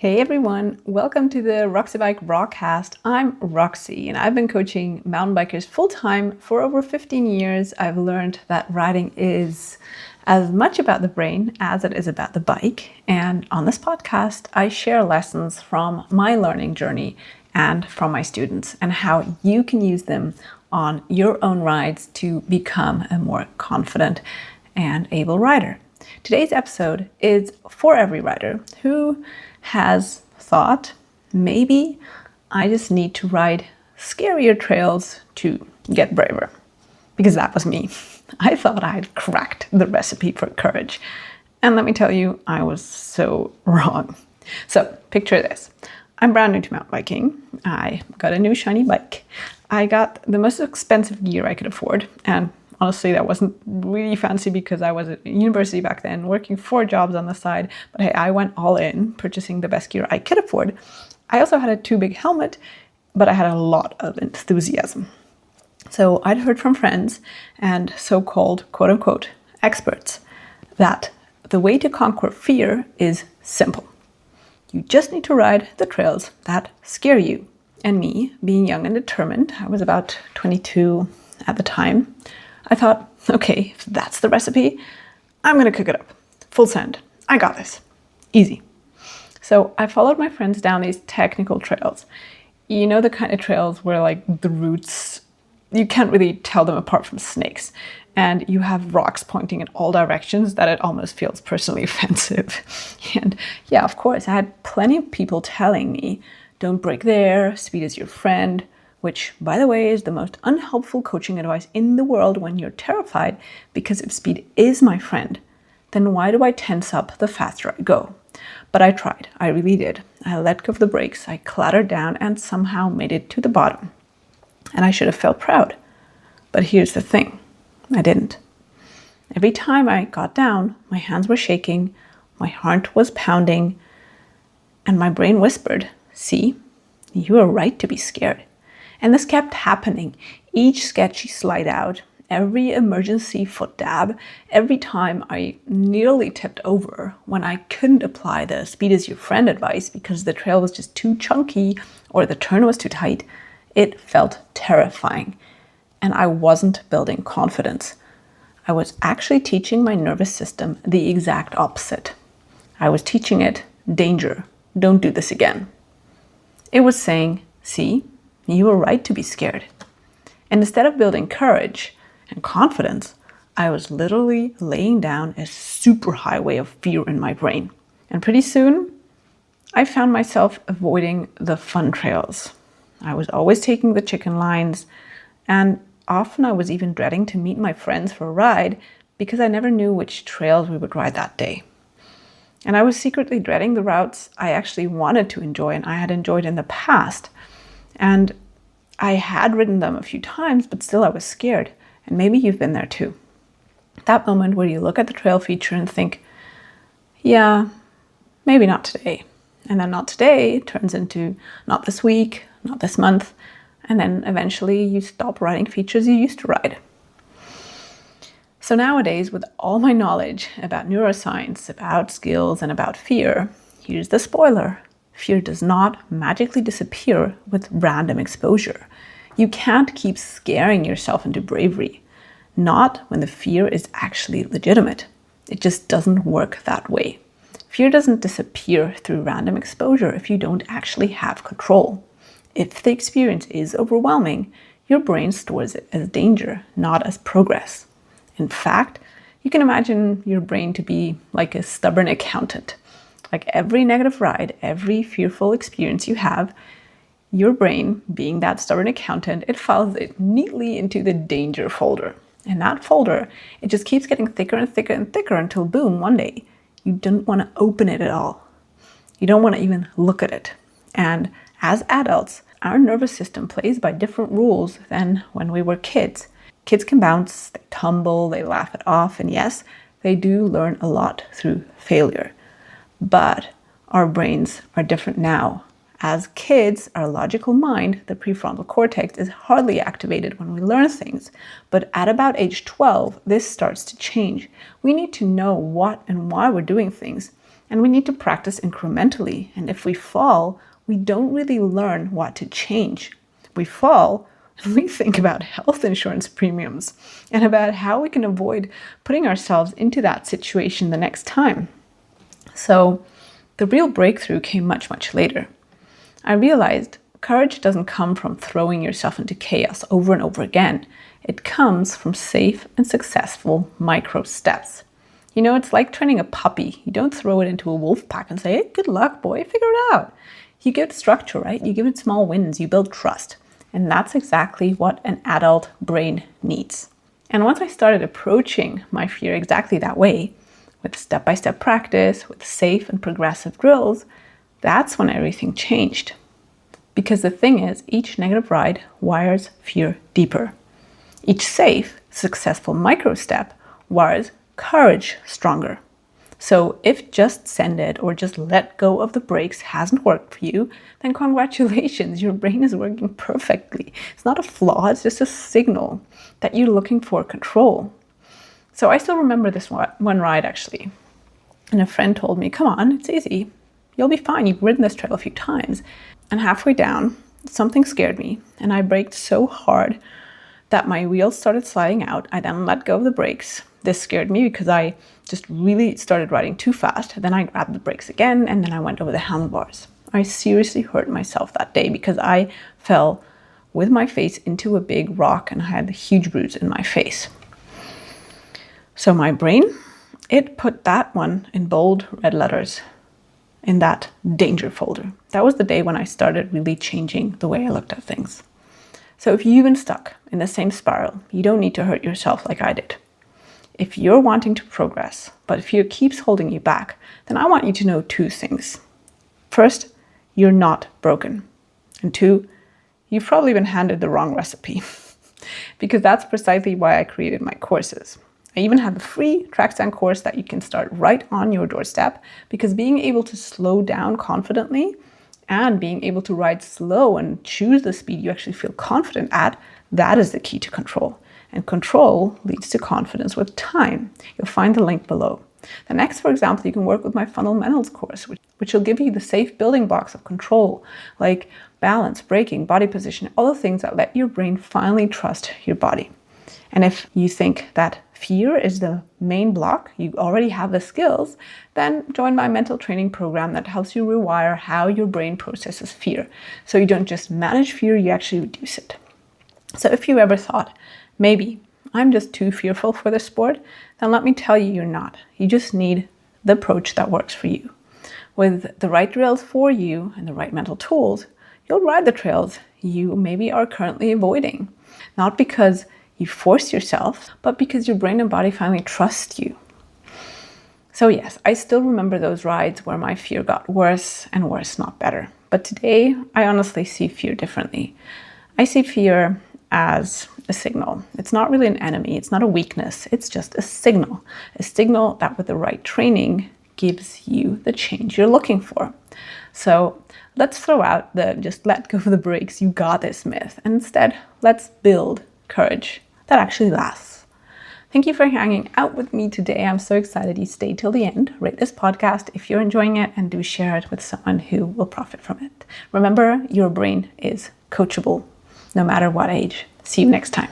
Hey everyone, welcome to the Roxybike broadcast. I'm Roxy and I've been coaching mountain bikers full-time for over 15 years. I've learned that riding is as much about the brain as it is about the bike. And on this podcast, I share lessons from my learning journey and from my students and how you can use them on your own rides to become a more confident and able rider. Today's episode is for every rider who has thought, maybe I just need to ride scarier trails to get braver. Because that was me. I thought I had cracked the recipe for courage. And let me tell you, I was so wrong. So picture this. I'm brand new to mountain biking. I got a new shiny bike. I got the most expensive gear I could afford. And honestly, that wasn't really fancy because I was at university back then, working 4 jobs on the side. But hey, I went all in, purchasing the best gear I could afford. I also had a too big helmet, but I had a lot of enthusiasm. So I'd heard from friends and so-called quote-unquote experts that the way to conquer fear is simple. You just need to ride the trails that scare you. And me, being young and determined, I was about 22 at the time, I thought, okay, if that's the recipe, I'm going to cook it up. Full send. I got this. Easy. So I followed my friends down these technical trails. You know, the kind of trails where like the roots, you can't really tell them apart from snakes. And you have rocks pointing in all directions that it almost feels personally offensive. And yeah, of course, I had plenty of people telling me, don't break there, speed is your friend. Which, by the way, is the most unhelpful coaching advice in the world when you're terrified, because if speed is my friend, then why do I tense up the faster I go? But I tried. I really did. I let go of the brakes. I clattered down and somehow made it to the bottom. And I should have felt proud. But here's the thing. I didn't. Every time I got down, my hands were shaking, my heart was pounding, and my brain whispered, see, you are right to be scared. And this kept happening. Each sketchy slide out, every emergency foot dab, every time I nearly tipped over when I couldn't apply the speed is your friend advice because the trail was just too chunky or the turn was too tight, it felt terrifying. And I wasn't building confidence. I was actually teaching my nervous system the exact opposite. I was teaching it, danger, don't do this again. It was saying, see, you were right to be scared. And instead of building courage and confidence, I was literally laying down a superhighway of fear in my brain. And pretty soon, I found myself avoiding the fun trails. I was always taking the chicken lines, and often I was even dreading to meet my friends for a ride because I never knew which trails we would ride that day. And I was secretly dreading the routes I actually wanted to enjoy and I had enjoyed in the past. And I had ridden them a few times, but still I was scared. And maybe you've been there too. That moment where you look at the trail feature and think, yeah, maybe not today. And then not today turns into not this week, not this month. And then eventually you stop riding features you used to ride. So nowadays, with all my knowledge about neuroscience, about skills, and about fear, here's the spoiler. Fear does not magically disappear with random exposure. You can't keep scaring yourself into bravery. Not when the fear is actually legitimate. It just doesn't work that way. Fear doesn't disappear through random exposure if you don't actually have control. If the experience is overwhelming, your brain stores it as danger, not as progress. In fact, you can imagine your brain to be like a stubborn accountant. Like every negative ride, every fearful experience you have, your brain, being that stubborn accountant, it files it neatly into the danger folder. And that folder, it just keeps getting thicker and thicker and thicker until boom, one day, you don't want to open it at all. You don't want to even look at it. And as adults, our nervous system plays by different rules than when we were kids. Kids can bounce, they tumble, they laugh it off, and yes, they do learn a lot through failure. But our brains are different now. As kids, our logical mind, the prefrontal cortex, is hardly activated when we learn things. But at about age 12, this starts to change. We need to know what and why we're doing things. And we need to practice incrementally. And if we fall, we don't really learn what to change. We fall and we think about health insurance premiums and about how we can avoid putting ourselves into that situation the next time. So the real breakthrough came much, much later. I realized courage doesn't come from throwing yourself into chaos over and over again. It comes from safe and successful micro steps. You know, it's like training a puppy. You don't throw it into a wolf pack and say, hey, good luck, boy, figure it out. You give it structure, right? You give it small wins, you build trust. And that's exactly what an adult brain needs. And once I started approaching my fear exactly that way, with step-by-step practice, with safe and progressive drills, that's when everything changed. Because the thing is, each negative ride wires fear deeper. Each safe, successful micro step wires courage stronger. So if just send it or just let go of the brakes hasn't worked for you, then congratulations, your brain is working perfectly. It's not a flaw, it's just a signal that you're looking for control. So I still remember this one ride actually. And a friend told me, come on, it's easy. You'll be fine. You've ridden this trail a few times. And halfway down, something scared me. And I braked so hard that my wheels started sliding out. I then let go of the brakes. This scared me because I just really started riding too fast. Then I grabbed the brakes again, and then I went over the handlebars. I seriously hurt myself that day because I fell with my face into a big rock and I had a huge bruise in my face. So my brain, it put that one in bold red letters in that danger folder. That was the day when I started really changing the way I looked at things. So if you've been stuck in the same spiral, you don't need to hurt yourself like I did. If you're wanting to progress, but fear keeps holding you back, then I want you to know two things. First, you're not broken. And two, you've probably been handed the wrong recipe because that's precisely why I created my courses. I even have a free track stand course that you can start right on your doorstep, because being able to slow down confidently and being able to ride slow and choose the speed you actually feel confident at, that is the key to control. And control leads to confidence with time. You'll find the link below. The next, for example, you can work with my fundamentals course, which will give you the safe building blocks of control, like balance, braking, body position, all the things that let your brain finally trust your body. And if you think that fear is the main block, you already have the skills, then join my mental training program that helps you rewire how your brain processes fear. So you don't just manage fear, you actually reduce it. So if you ever thought, maybe I'm just too fearful for this sport, then let me tell you, you're not. You just need the approach that works for you. With the right drills for you and the right mental tools, you'll ride the trails you maybe are currently avoiding. Not because you force yourself, but because your brain and body finally trust you. So yes, I still remember those rides where my fear got worse and worse, not better. But today, I honestly see fear differently. I see fear as a signal. It's not really an enemy. It's not a weakness. It's just a signal that with the right training gives you the change you're looking for. So let's throw out the just let go of the brakes, you got this myth. And instead, let's build courage that actually lasts. Thank you for hanging out with me today. I'm so excited you stayed till the end. Rate this podcast if you're enjoying it, and do share it with someone who will profit from it. Remember, your brain is coachable, no matter what age. See you next time.